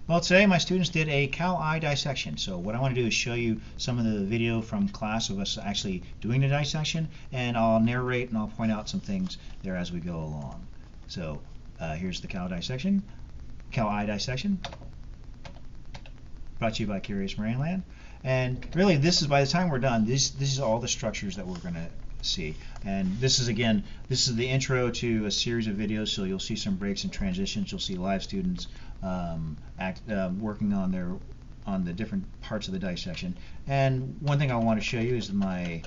Well, today my students did a cow eye dissection. So what I want to do is show you some of the video from class of us actually doing the dissection, and I'll narrate and I'll point out some things there as we go along. So here's the cow eye dissection, brought to you by Curious Marineland. And really, this is, by the time we're done, this is all the structures that we're going to see. And this is, again, this is the intro to a series of videos, so you'll see some breaks and transitions. You'll see live students working on the different parts of the dissection. And one thing I want to show you is my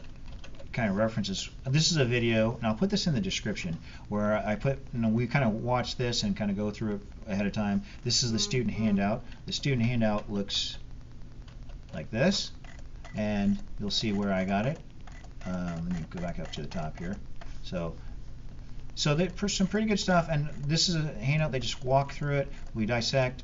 kind of references. This is a video, and I'll put this in the description, where I put, we kind of watch this and kind of go through it ahead of time. This is the student handout. The student handout looks like this, and you'll see where I got it. Let me go back up to the top here. So some pretty good stuff, and this is a handout. They just walk through it. We dissect,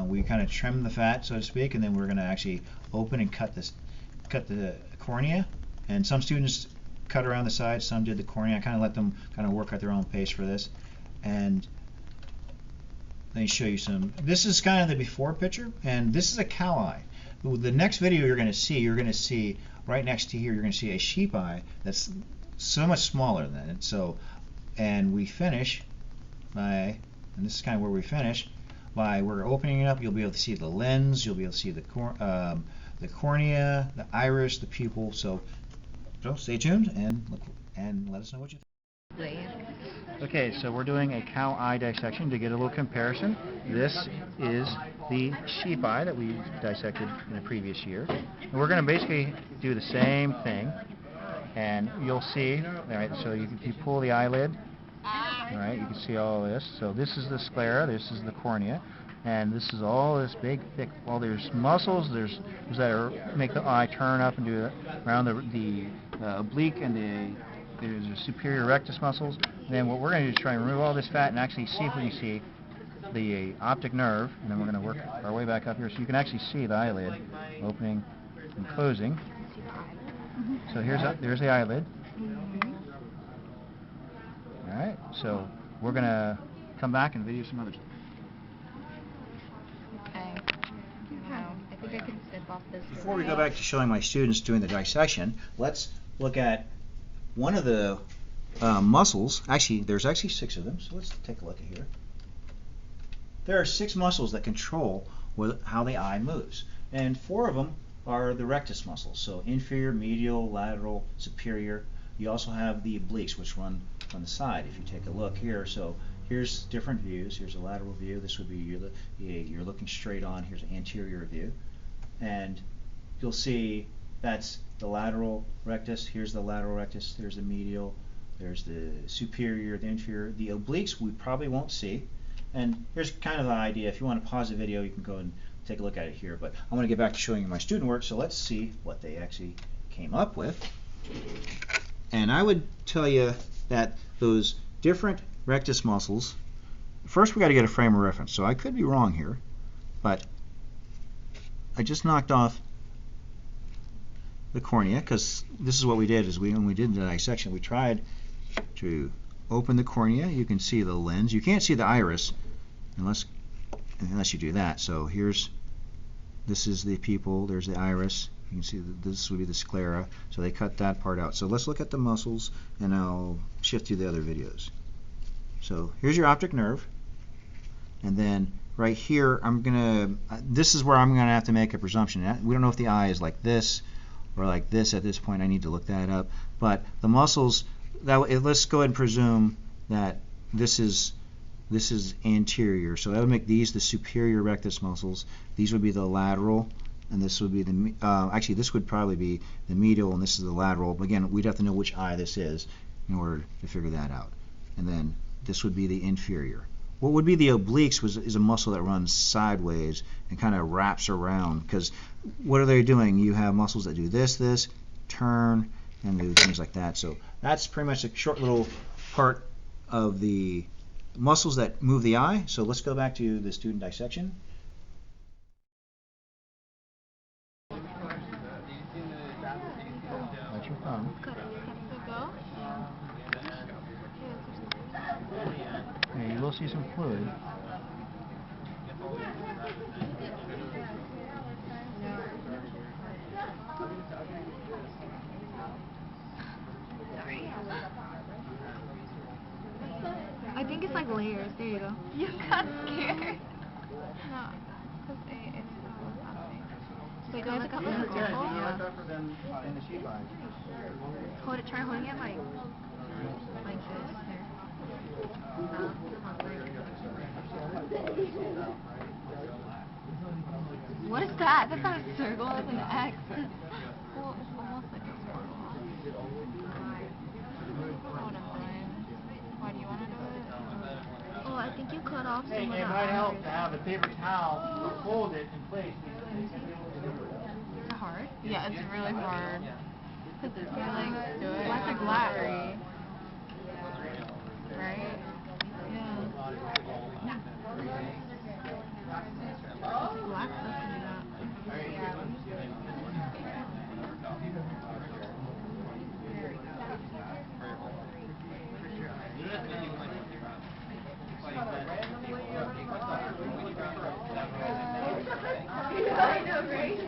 we kind of trim the fat, so to speak, and then we're going to actually open and cut the cornea. And some students cut around the sides, some did the cornea. I kind of let them kind of work at their own pace for this. And let me show you some. This is kind of the before picture, and this is a cow eye. The next video you're going to see right next to here, you're going to see a sheep eye that's so much smaller than it. So, and we finish by, and this is kind of where we finish, by we're opening it up. You'll be able to see the lens, you'll be able to see the cornea, the iris, the pupil. So stay tuned and let us know what you think. Okay, so we're doing a cow eye dissection to get a little comparison. This is the sheep eye that we dissected in the previous year. And we're going to basically do the same thing. And you'll see, all right, so if you pull the eyelid, all right, you can see all this. So this is the sclera, this is the cornea, and this is all this big, thick, well, there's muscles, there's that make the eye turn up and do it around the oblique, and there's the superior rectus muscles. And then what we're going to do is try and remove all this fat and actually see if we can see the optic nerve, and then we're going to work our way back up here so you can actually see the eyelid opening and closing. So there's the eyelid. Alright, so we're going to come back and video some other stuff. Okay. Wow. I think I can zip off this. Before we go back to showing my students doing the dissection, let's look at one of the muscles. Actually, there's actually 6 of them, so let's take a look at here. There are 6 muscles that control how the eye moves, and 4 of them are the rectus muscles, so inferior, medial, lateral, superior. You also have the obliques, which run on the side. If you take a look here, so here's different views. Here's a lateral view. This would be you're looking straight on. Here's an anterior view, and you'll see that's the lateral rectus. Here's the lateral rectus. There's the medial. There's the superior, the inferior. The obliques we probably won't see. And here's kind of the idea. If you want to pause the video, you can go and take a look at it here. But I want to get back to showing you my student work, so let's see what they actually came up with. And I would tell you that those different rectus muscles, first we got to get a frame of reference. So I could be wrong here, but I just knocked off the cornea, because this is what we did, is when we did the dissection, we tried to open the cornea. You can see the lens. You can't see the iris unless you do that. So this is the pupil, there's the iris. You can see that this would be the sclera. So they cut that part out. So let's look at the muscles, and I'll shift to the other videos. So here's your optic nerve, and then right here this is where I'm gonna have to make a presumption. We don't know if the eye is like this or like this at this point. I need to look that up. But the muscles, let's go ahead and presume that this is anterior. So that would make these the superior rectus muscles. These would be the lateral, and this would be the actually this would probably be the medial, and this is the lateral. But again, we'd have to know which eye this is in order to figure that out. And then this would be the inferior. What would be the obliques is a muscle that runs sideways and kind of wraps around, because what are they doing? You have muscles that do this, turn, and do things like that. So that's pretty much a short little part of the muscles that move the eye. So let's go back to the student dissection. Watch your thumb. Okay, you will see some fluid. like layers. There you go. You got scared. No, because it's what's happening. Wait, Do I have to cut like a Yeah, circle? you Yeah. better for them in the sheet line. Hold it. Try holding it like this. Here. What is that? That's not a circle. That's an X. Well, it's almost like a circle. Why do you want to do it? Oh, I think you cut off some of the It might help eyes. to have a paper towel to hold it in place. Is it hard? Yeah, it's really hard. Cause it's like do it. it's like glittery, right? Yeah. Black stuff can do that. I know, right?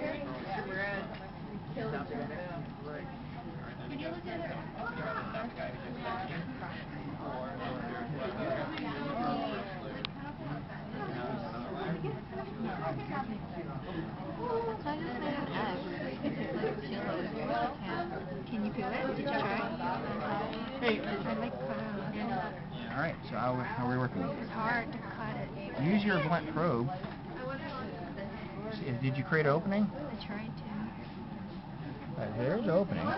Can you look at it? So I just made an egg. It's like chili. Can you peel it? Did you try? Hey. I'd like to put it on again. All right, so how are we working? It's hard to cut it. Use your blunt probe. Did you create an opening? I tried to. There's the opening. All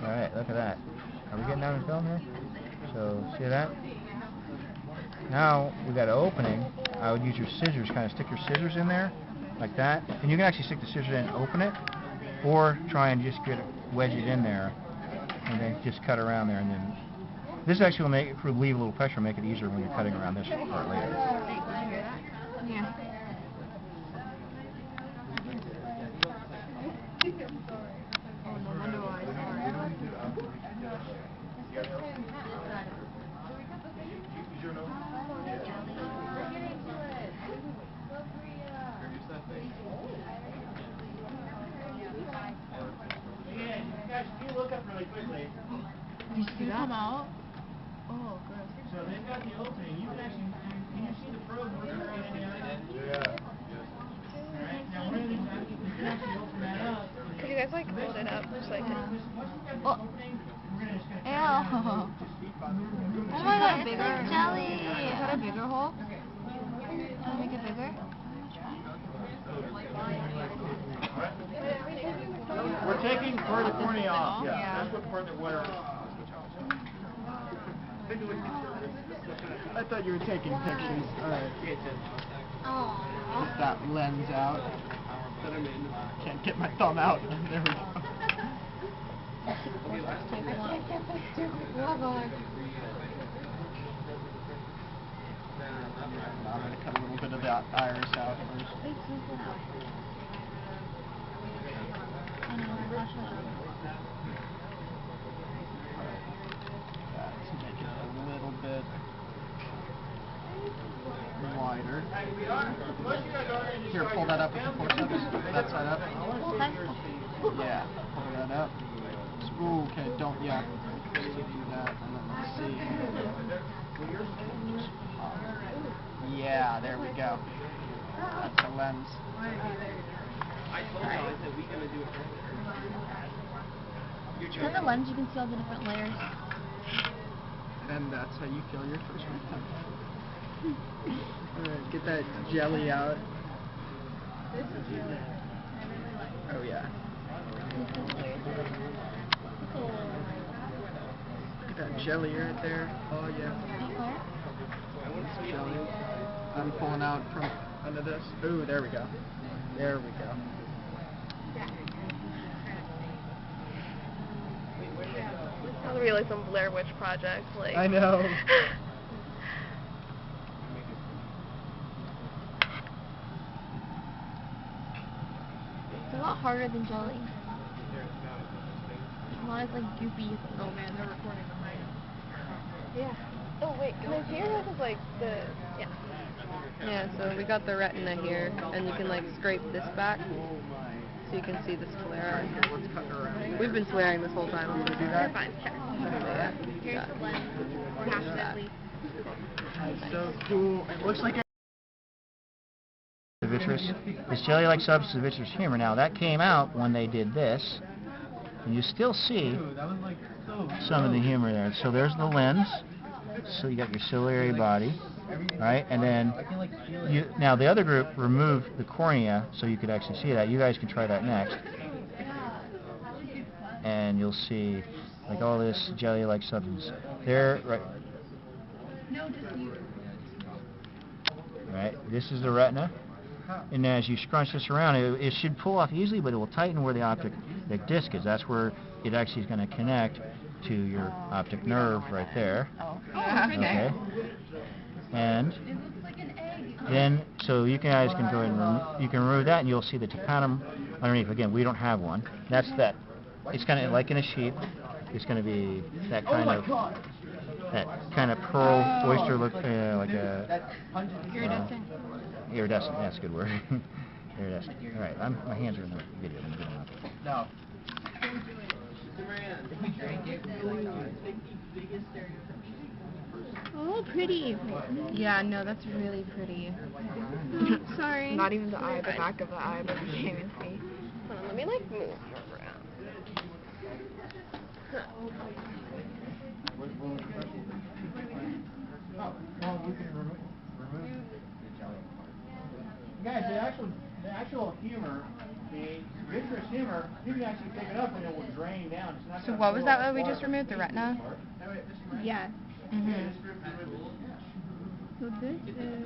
right, look at that. Are we getting down the film here? So, see that? Now, we got an opening. I would use your scissors, kind of stick your scissors in there, like that. And you can actually stick the scissors in and open it, or try and just wedge it in there, and then just cut around there. And then this actually will relieve a little pressure, make it easier when you're cutting around this part later. Yeah. Oh, no wonder why it's hard. Guys, can you look up really quickly? Did you see that? Come out? Oh, gross. So they've got the opening. You can actually, can you see the probe working right in the eye? Yeah. Alright, now one of the things you can actually open that up. Could you guys like hold it up so I can? Oh. Ew. Oh my god, bigger jelly. Is that a bigger hole? Can I make it bigger? We're taking part of the cornea off. Yeah. That's what part that we're I thought you were taking pictures. Alright. Oh. Get that lens out. Can't get my thumb out. There we go. I'm going to cut a little bit of that iris out first. Let's make it a little bit wider. Here, pull that up with the forceps. That side up. Yeah, pull that up. Ooh, okay, don't, yeah. Just do that, and then let's see. Yeah, there we go. That's the lens. With the lens, you can see all the different layers. And that's how you feel your first one. Alright, get that jelly out. Oh yeah. Get that jelly right there. Oh yeah. Jelly. I'm pulling out from under this. Ooh, there we go. There we go. Sounds really like some Blair Witch Project. Like. I know. It's a lot harder than jelly. It's not as like goopy. Oh man, they're recording behind. Yeah. Oh wait, can I see her? This is like the yeah. Yeah, so we got the retina here, and you can like scrape this back, so you can see the sclera. Let's cut around. We've been swearing this whole time. Do that? Fine, sure. Yeah. Here's the lens. Or half of it, at least. It's so cool. It looks like The vitreous, this jelly-like substance of vitreous humor. Now that came out when they did this, and you still see some of the humor there. So there's the lens. So you got your ciliary body, right? And then now the other group removed the cornea, so you could actually see that. You guys can try that next, and you'll see like all this jelly-like substance there, right? Right. This is the retina. And as you scrunch this around, it should pull off easily, but it will tighten where the optic disc is. That's where it actually is going to connect to your optic nerve right there. Okay. And then, so you guys can go ahead and you can remove that, and you'll see the tapetum underneath. Again, we don't have one. That's that. It's kind of like in a sheep. It's going to be that kind of pearl oyster look, like a Iridescent. Iridescent, that's a good word. Iridescent. All right, my hands are in the video. I'm getting up. no. Oh, pretty. Yeah, no, that's really pretty. Sorry. Not even the eye, the back of the eye, but you can't even see. Hold on, let me like move around. Well, we can remove the jelly. Guys, the actual humor, the vitreous humor, you can actually pick it up and it will drain down. It's not So what was that that we just removed? The retina? Yes. Mm-hmm. So this is.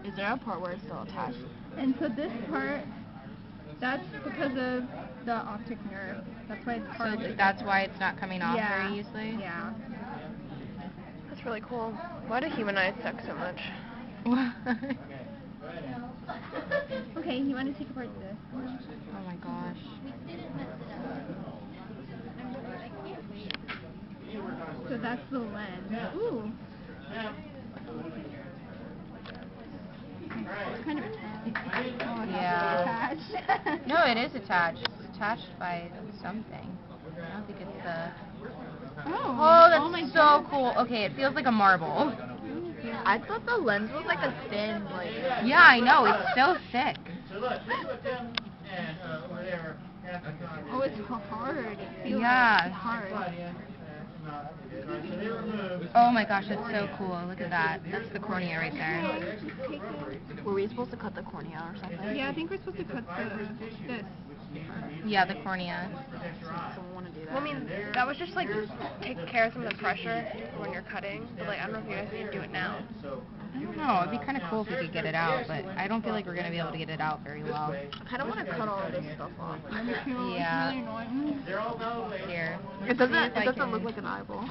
Is there a part where it's still attached? And so this part, that's because of the optic nerve. That's why it's So hard. that's why it's not coming off Yeah. very easily? Yeah. That's really cool. Why do human eyes suck so much? Okay, you want to take apart this? Oh my gosh. So that's the lens. Ooh. It's kind of Yeah. attached. No, it is attached. It's attached by something. I don't think it's the... Oh, that's my so God. cool. Okay, it feels like a marble. I thought the lens was like a thin, like... Yeah, I know. It's so thick. So look, this is what Tim and over there have to Oh, it's hard. It feels Yeah. hard. So they removed. Oh my gosh, that's so cool. Look at that. That's the cornea right there. Were we supposed to cut the cornea or something? Yeah, I think we're supposed to cut this. Yeah, the cornea. Someone want to do that? Well, I mean, that was just like take care of some of the pressure when you're cutting, but like I don't know if you guys can do it now. I don't know. It'd be kind of cool if we could get it out, but I don't feel like we're going to be able to get it out very well. I kind of want to cut all of this stuff off. Yeah. They're all no. Here. It doesn't. See if I It doesn't can- look like an eyeball.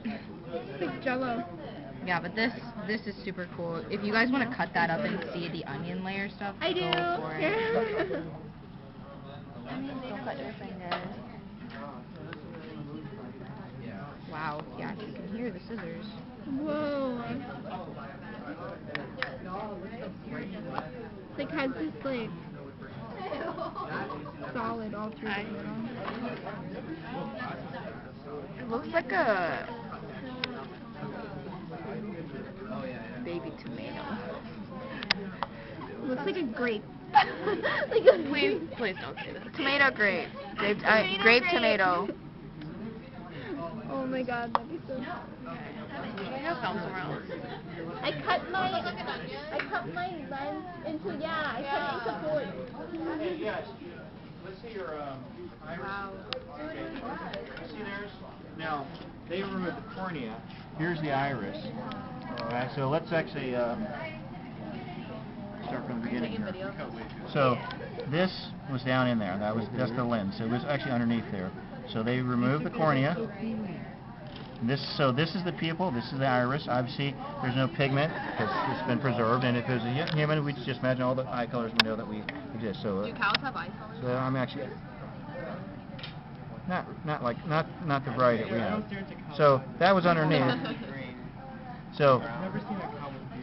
It's like Jello. Yeah, but this is super cool. If you guys want to cut that up and see the onion layer stuff, I do. go for it. Here. Don't cut your fingers. Wow. Yeah, you can hear the scissors. Whoa. It's like has this like solid all through the middle. It looks like a baby tomato. Looks like a grape. Like a please don't say this. Tomato grape. Grape tomato. Oh my god, that'd be so. I cut my lens into I cut it into four. Hey, yes. Let's see your iris. Wow. See theirs? Now, they removed the cornea. Here's the iris. Alright, so let's actually start from the beginning here. So, this was down in there. That was just the lens. So it was actually underneath there. So they removed the cornea. So this is the pupil, this is the iris. Obviously, there's no pigment because it's been preserved. And if it was a human, we'd just imagine all the eye colors we know that we exist. So, Do cows have eye colors? so I'm actually not the variety that we have. So that was underneath. So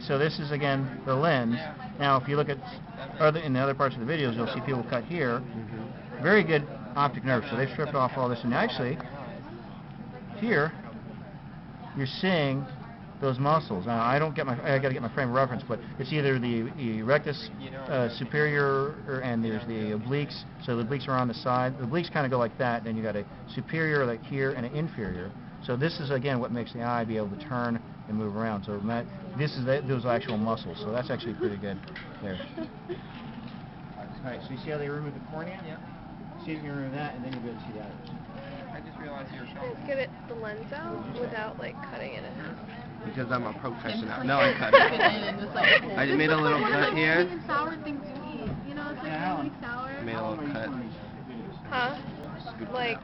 So this is again the lens. Now if you look at in the other parts of the videos, you'll see people cut here. Very good optic nerve. So they've stripped off all this, and actually here you're seeing those muscles. Now I got to get my frame of reference, but it's either the rectus superior and there's the obliques. So the obliques are on the side. The obliques kind of go like that. Then you got a superior like here and an inferior. So this is again what makes the eye be able to turn and move around. So this is those actual muscles. So that's actually pretty good there. All right. So you see how they remove the cornea? Yeah. See if you can remove that, and then you'll be able to see the others. I just realized you were Just get the lens out without like cutting it in half. Because I'm a professional. No, I cut it. I just made a little cut here. Sweet and sour things you eat. You know, it's like really sour. Made a little cut. Huh? Like